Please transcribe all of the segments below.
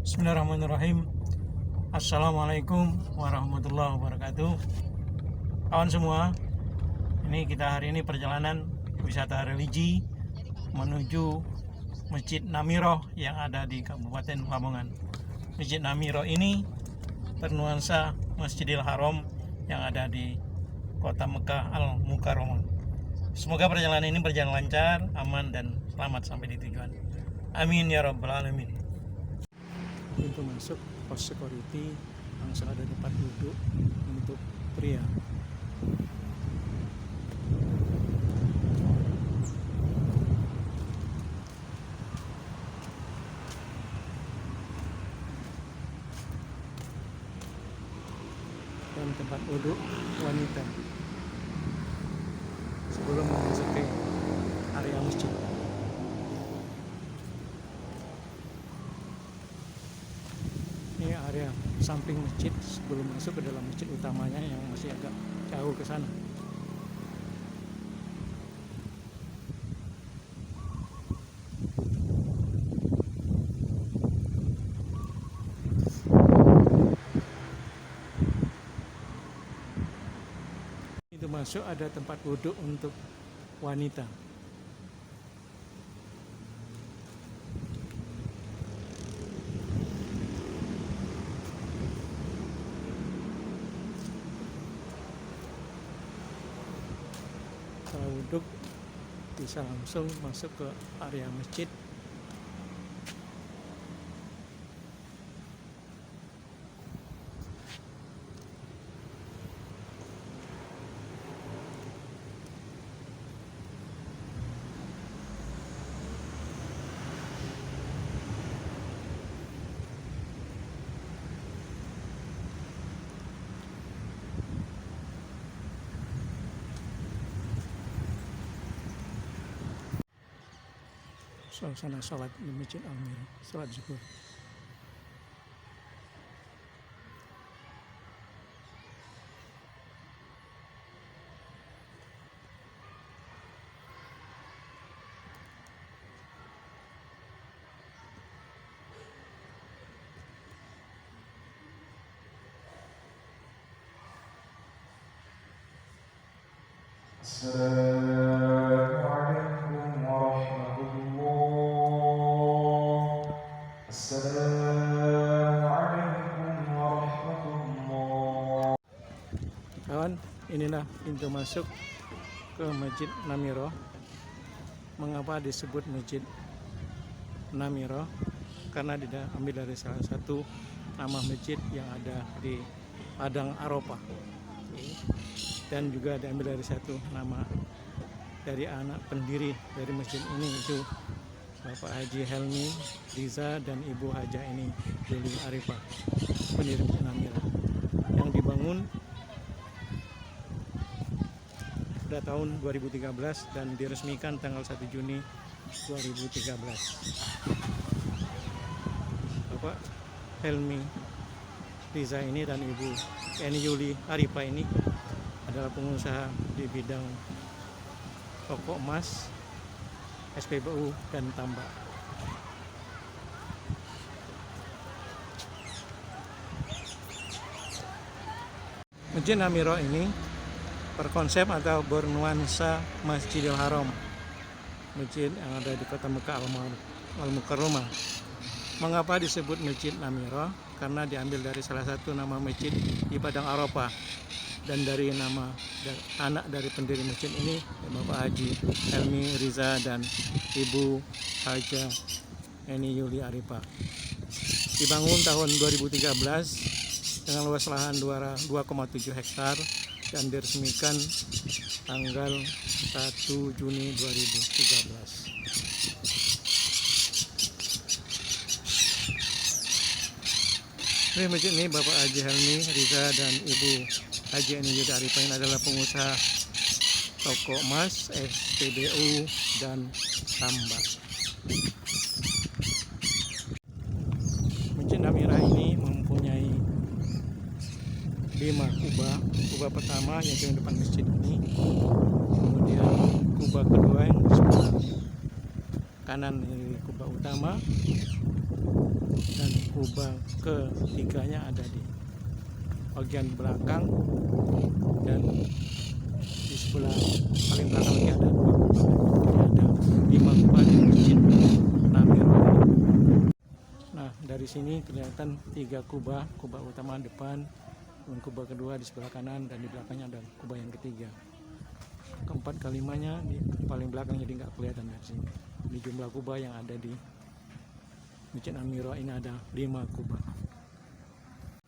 Bismillahirrahmanirrahim. Assalamualaikum warahmatullahi wabarakatuh. Kawan semua, ini kita hari ini perjalanan wisata religi menuju Masjid Namiroh yang ada di Kabupaten Lamongan. Masjid Namiroh ini bernuansa Masjidil Haram yang ada di kota Mekah Al-Mukarramah. Semoga perjalanan ini berjalan lancar, aman, dan selamat sampai di tujuan. Amin ya rabbal alamin. Pintu masuk pos security langsung ada tempat duduk untuk pria. Dan tempat duduk wanita sebelum memasuki area masjid. Ini area samping masjid sebelum masuk ke dalam masjid utamanya yang masih agak jauh ke sana. Itu masuk ada tempat duduk untuk wanita. Kalau duduk bisa langsung masuk ke area masjid. Suasana sholat di Masjid Al-Namiroh, sholat zuhur. Assalamualaikum warahmatullah. Assalamualaikum warahmatullah. Kawan, inilah pintu masuk ke Masjid Namiroh. Mengapa disebut Masjid Namiroh? Karena diambil dari salah satu nama masjid yang ada di Padang Arafah. Dan juga diambil dari satu nama dari anak pendiri dari masjid ini, itu Bapak Haji Helmi Riza dan Ibu Haja ini Yuli Arifah, pendiri Masjid Namiroh, yang dibangun pada tahun 2013 dan diresmikan tanggal 1 Juni 2013. Bapak Helmi Riza ini dan Ibu Yuli Arifah ini adalah pengusaha di bidang toko emas, SPBU, dan tambak. Masjid Namiroh ini berkonsep atau bernuansa Masjidil Haram, masjid yang ada di kota Mekah Al-Mukarramah. Mengapa disebut Masjid Namiroh? Karena diambil dari salah satu nama masjid di Padang Arafah dan dari nama anak dari pendiri masjid ini, Bapak Haji Helmi Riza dan Ibu Haja Yuli Arifah. Dibangun tahun 2013 dengan luas lahan 2,7 hektar dan diresmikan tanggal 1 Juni 2013. Di masjid ini Bapak Haji Helmi Riza dan Ibu Haji Yuli Arifah ini adalah pengusaha toko emas, SPBU, dan tambak. Masjid Namiroh ini mempunyai 5 kubah. Kubah pertama yaitu yang depan masjid ini, kemudian kubah kedua yang di sebelah kanan dari kubah utama, dan kubah ketiganya ada di bagian belakang, dan di sebelah paling belakang lagi ada 2 kubah. Jadi ada 5 kubah di Masjid Namiro. Nah, dari sini kelihatan 3 kubah, kubah utama depan, dan kubah kedua di sebelah kanan, dan di belakangnya ada kubah yang ketiga. Keempat kalimanya di paling belakang, jadi nggak kelihatan dari sini. Di jumlah kubah yang ada di Masjid Namiro ini ada 5 kubah.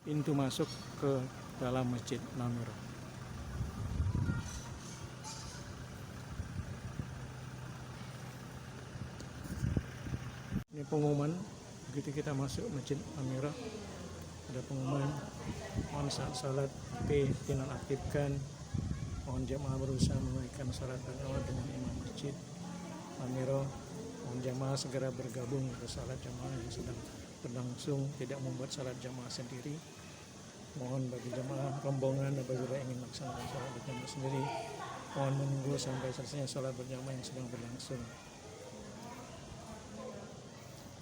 Pintu masuk ke dalam Masjid Namiro. Ini pengumuman begitu kita masuk Masjid Namiro, ada pengumuman mohon saat salat P dinonaktifkan, mohon jamaah berusaha menunaikan salat berjamaah dengan imam Masjid Namiro, mohon jamaah segera bergabung ke salat jamaah yang sedang berlangsung, tidak membuat salat jamaah sendiri. Mohon bagi jamaah rombongan apabila ingin melaksanakan salat berjamaah sendiri, mohon menunggu sampai selesai salat berjamaah yang sedang berlangsung.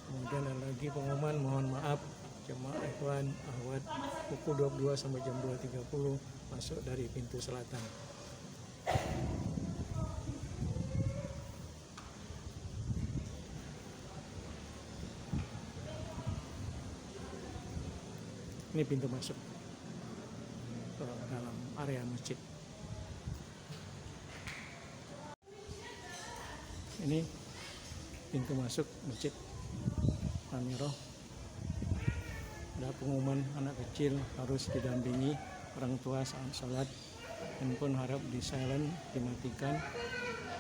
Kemudian ada lagi pengumuman mohon maaf jemaah ikhwan ahwat pukul 22 sampai jam 2.30 masuk dari pintu selatan. Ini pintu masuk ke dalam area masjid. Ini pintu masuk Masjid Namiro. Ada pengumuman anak kecil harus didampingi orang tua saat sholat. Handphone harap di silent, dimatikan.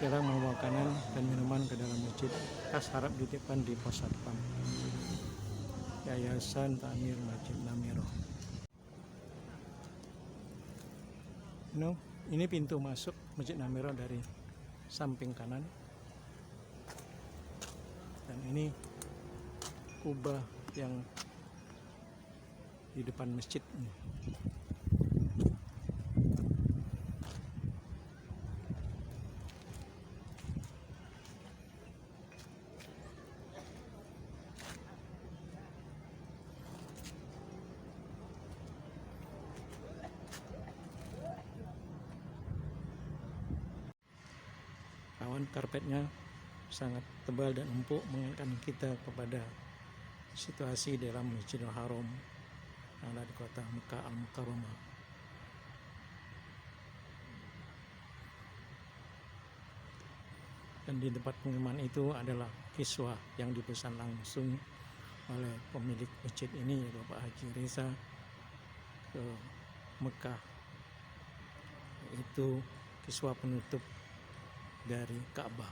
Jarang membawa makanan dan minuman ke dalam masjid. Tas harap dititipkan di pos satpam. Yayasan Takmir Masjid Namiro. Ini pintu masuk Masjid Namiro dari samping kanan. Dan ini kubah yang di depan masjid ini. Kawan, karpetnya sangat tebal dan empuk, mengingatkan kita kepada situasi dalam Masjidil Haram yang ada di kota Mekah Al-Mukarramah. Dan di tempat pengumuman itu adalah kiswah yang dipesan langsung oleh pemilik masjid ini, Bapak Haji Reza, ke Mekah, yaitu kiswah penutup dari Ka'bah.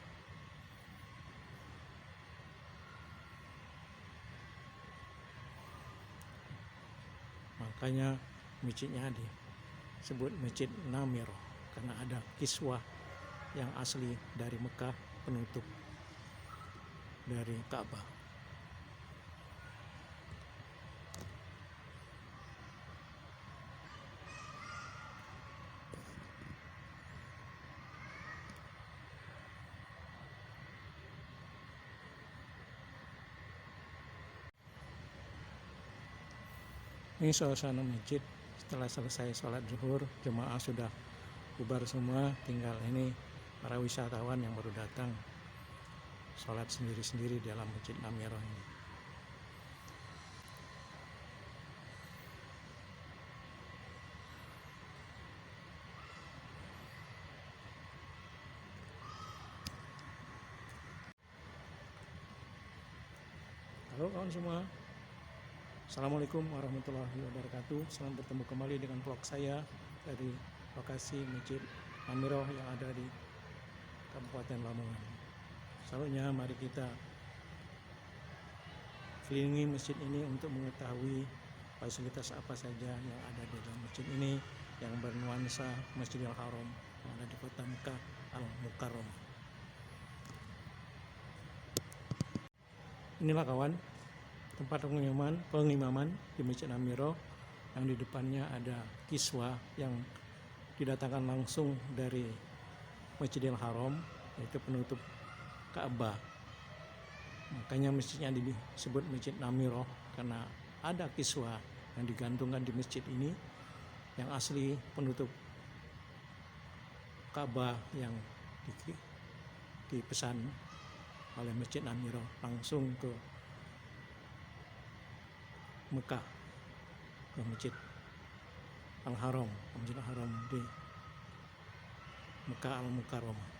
Makanya masjidnya disebut Masjid Namiro karena ada kiswah yang asli dari Mekah penutup dari Ka'bah. Ini suasana masjid setelah selesai sholat zuhur, jemaah sudah bubar semua, tinggal ini para wisatawan yang baru datang sholat sendiri-sendiri di dalam Masjid Namiro ini. Halo kawan semua, Assalamualaikum warahmatullahi wabarakatuh. Selamat bertemu kembali dengan vlog saya dari lokasi Masjid Namiro yang ada di Kabupaten Lamongan. Selanjutnya mari kita kelilingi masjid ini untuk mengetahui fasilitas apa saja yang ada di dalam masjid ini yang bernuansa Masjidil Haram yang ada di kota Mekah Al-Mukarramah. Inilah kawan, tempat pengimaman di Masjid Namiro, yang di depannya ada kiswah yang didatangkan langsung dari Masjidil Haram, yaitu penutup Ka'bah. Makanya masjidnya disebut Masjid Namiro karena ada kiswah yang digantungkan di masjid ini yang asli penutup Ka'bah yang dipesan oleh Masjid Namiro langsung ke Mekah, ke Masjid Al-Haram, Masjid Al-Haram di Mekah Al-Mukarramah.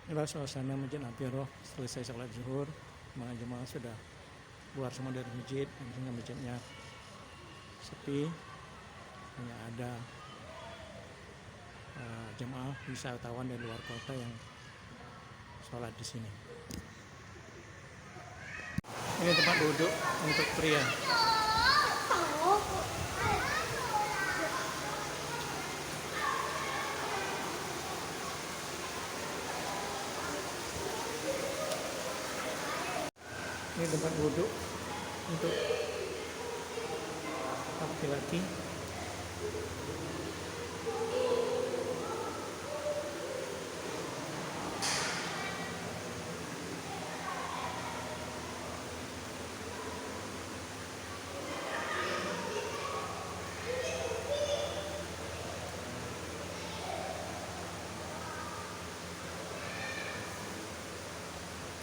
Inilah suasana Masjid Namiro selesai salat zuhur. Jemaah sudah keluar semua dari masjid, sehingga masjidnya sepi, hanya ada jemaah wisatawan dari luar kota yang sholat di sini. Ini tempat duduk untuk pria. Ini tempat duduk untuk laki-laki.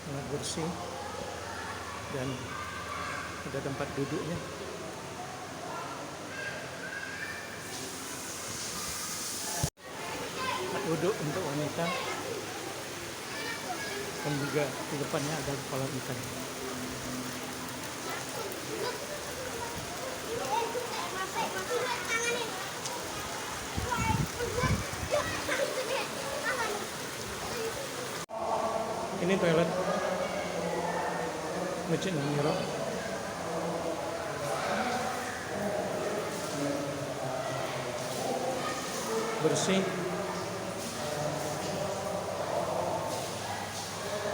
Sangat bersih dan ada tempat duduknya. Tempat duduk untuk wanita dan juga di depannya ada kolam ikan. Ini toilet Masjid Namiro. Bersih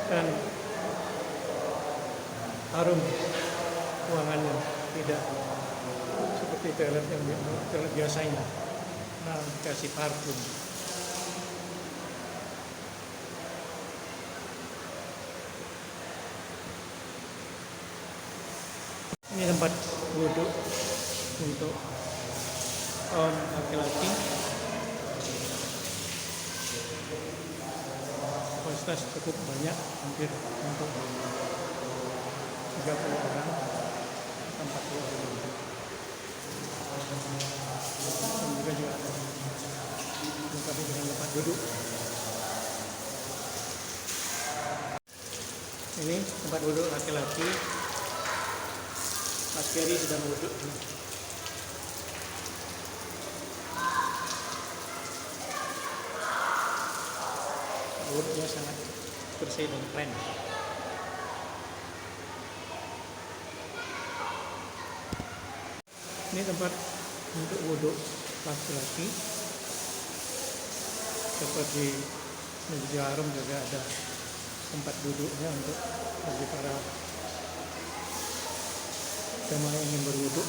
dan harum ruangannya, tidak seperti toilet biasanya. Nah, dikasih parfum. Ini tempat duduk untuk kaum laki-laki. Kapasitas cukup banyak, hampir untuk 30 orang, 40 orang. Dan juga ada lengkapi dengan tempat duduk. Ini tempat duduk laki-laki. Mas Gary sedang duduk. Duduknya sangat bersih dan keren. Ini tempat untuk wudhu laki-laki. Seperti Masjidil Haram juga ada tempat duduknya untuk bagi para jemaah yang ingin berwudhu.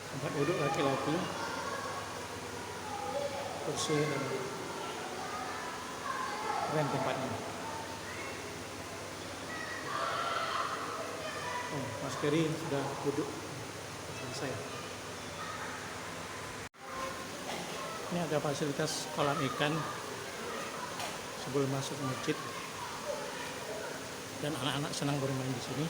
Tempat duduk laki-laki bersih dan keren tempatnya. Oh, Mas Ferry sudah duduk selesai. Ini ada fasilitas kolam ikan sebelum masuk masjid, dan anak-anak senang bermain di sini.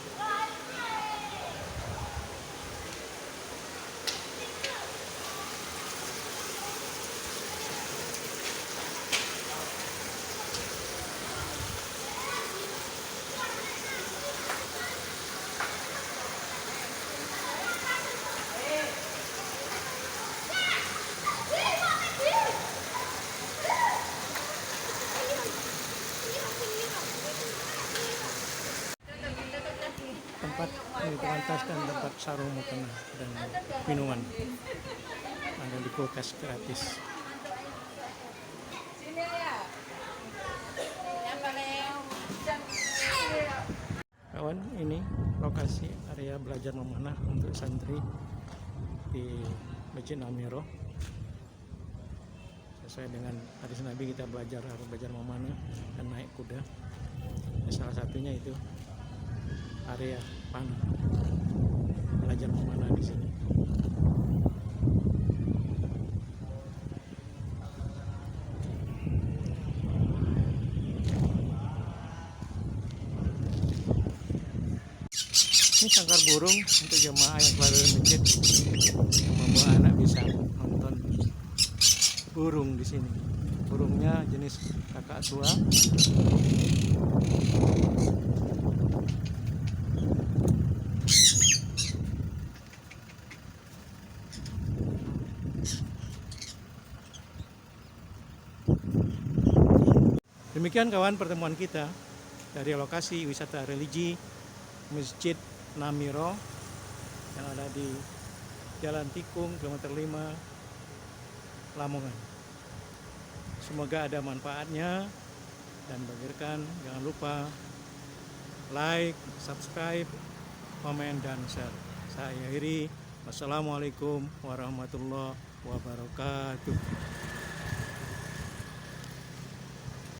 Tempat minuman tas dan tempat sarung makanan dan minuman ada di kulkas gratis. Kawan, ini lokasi area belajar memanah untuk santri di Masjid Namiro. Sesuai dengan hadis Nabi, kita harus belajar memanah dan naik kuda. Salah satunya itu area panah, belajar memanah di sini. Ini sangkar burung untuk jemaah yang keluar dari masjid yang membawa anak bisa nonton burung di sini. Burungnya jenis kakak tua. Demikian kawan pertemuan kita dari lokasi wisata religi Masjid Namiro yang ada di Jalan Tikung, kilometer 5, Lamongan. Semoga ada manfaatnya dan bagikan. Jangan lupa like, subscribe, komen, dan share. Saya akhiri. Wassalamualaikum warahmatullahi wabarakatuh.